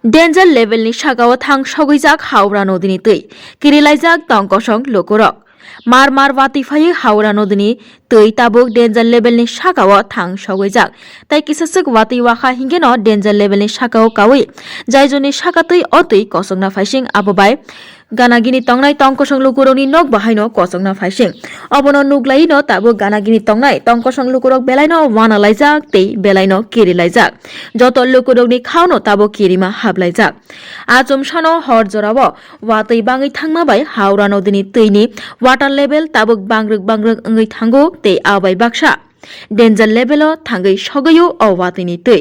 डेन्जार लेभेलनि सागाव थां सगैजाक हावरा नदीनि दै किरिलाइजाक तंकसं लोकरक मार मार वातिफायो हावरा नदीनि दै ताबुक डेन्जार लेभेलनि सागाव थां सगैजाक ताई किसासक वाति वाखा हिंगेनो डेन्जार लेभेलनि सागाव कावै जायजोनि सागातै अतै कसंना फाइसिं आबोबाय गानागिनी तंगनाय तंकसं लुकुरकनि नक बाहायनो कसंना फाइसिं अबनो नुग्लायनो ताबुक गानागिनी तंगनाय तंकसं लुकुरक बेलायनो वानालायजाक तै बेलायनो किरिलायजाक जत लुकुरकनि खावनो ताबुक किरिमा हाबलायजाक आजम सानो हर जराव वातै बाङै थांमाबाय हावरा नदीनि दैनि वाटार लेभेल ताबुक बांग्रोग ओङै थांगो तै आबाय बाक्सा डेन्जार लेभेल थांगै सगैयो अ वातैनि दै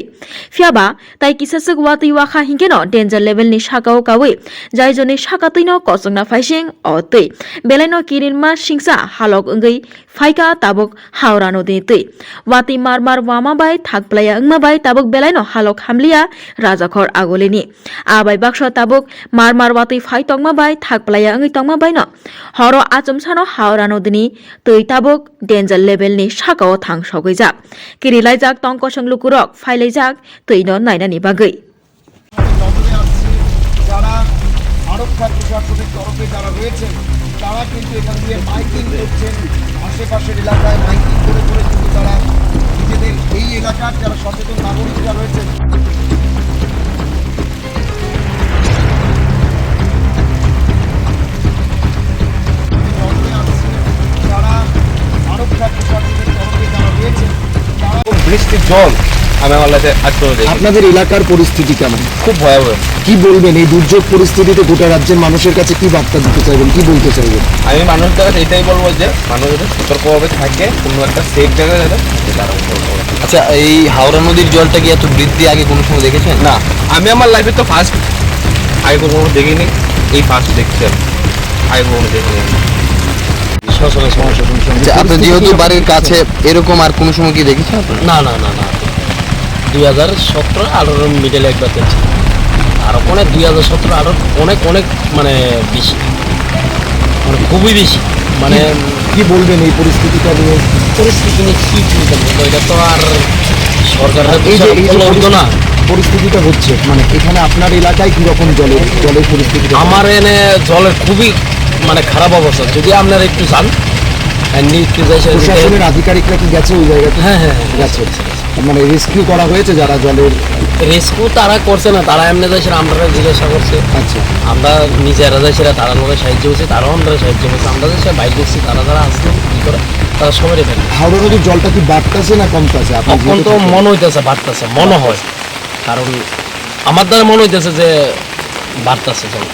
फियाबा ताई किसासक वातै वाखा हिंगेनो डेन्जार लेभेलनि सागाव कावै जायजोनि सागातैनो कसंना फाइसिं अ दै बेलायनो किरिनमा सिंसा हालक ओङै फाइका ताबुक हावरा नदीनि दै वातै मार मार वामाबाय थाकप्लाया ओंमाबाय ताबुक बेलायनो हालक हामलिया राजाखर आगोलेनि आबाय बाक्सा ताबुक मार मार वातै फाइ तंमाबाय थाकप्लाया ओङै तंमाबायनो हरो आचम सानो हावरा नदीनि दै ताबुक डेन्जार लेभेलनि सागाव थां सगैजाक किरिलायजाक तंकसं लुकुरक फाइलायजाक तैनो नायनानि बागै যারা আরক্ষা প্রশাসনের তরফে যারা রয়েছেন তারা কিন্তু এখান দিয়ে মাইকিং করছেন আশেপাশের এলাকায় মাইকিং করে করে কিন্তু তারা নিজেদের এই এলাকার যারা সচেতন নাগরিকরা রয়েছেন যারা আরক্ষা প্রশাসনের তরফে যারা রয়েছেন তারা বৃষ্টির জল আমি আমার লাইফে আজ করে দেখি আপনাদের এলাকার পরিস্থিতি কেমন? খুব ভয়াবহ। কি বলবেন এই দুর্যোগ পরিস্থিতিতে গোটা রাজ্যের মানুষের কাছে কি বার্তা দিতে চাইবেন, কি বলতে চাইবেন? আমি মানুষদের কাছে এটাই বলবো যে মানুষ যদি সতর্কভাবে থাকে কোনো একটা সেফ জায়গায় যাতে তারা আচ্ছা, এই হাওড়া নদীর জলটা কি এত বৃদ্ধি আগে কোনো সময় দেখেছেন? না, আমি আমার লাইফে তো ফার্স্ট, আগে কখনো দেখিনি, এই ফার্স্ট দেখছি আমি, আগে কখনো দেখিনি। আচ্ছা, আপনি যেহেতু বাড়ির কাছে এরকম আর কোনো সময় কি দেখেছেন? না না না না 2017-18 মিডলে একবার দেখছি, আর অনেক 2017 অনেক অনেক মানে বেশি, মানে খুবই বেশি, মানে কি বলবেন এই পরিস্থিতিটা নিয়ে? পরিস্থিতি নিয়ে কি বলবো, এটা তো আর সরকারের এই যে হতো না। পরিস্থিতিটা হচ্ছে মানে এখানে আপনার এলাকায় কিরকম জলের পরিস্থিতি? আমার এনে জলের খুবই মানে খারাপ অবস্থা, যদি আপনারা একটু যান প্রশাসনের আধিকারিকরা কি গেছে ওই জায়গাতে? হ্যাঁ হ্যাঁ গেছে, মানে রেস্কিউ করা হয়েছে যারা জলের? রেস্কিউ তারা করছে না, তারা এমনি যাইছে, আমরা জিজ্ঞাসা করছে। আচ্ছা, আমরা নিজেরা যাইছি, তারা লোকের সাহায্য করছে, তারাও আমরা সাহায্য করছে, আমরা যাইছে বাইক দেখছি, তারা যারা আসছে কি করে তারা সবাই ফেলে। হাওড়া নদীর জলটা কি বাড়তেছে না কমতেছে? এখন তো মনে হইতেছে বাড়তেছে, মনে হয়, কারণ আমার দ্বারা মনে হইতেছে যে বাড়তেছে জল।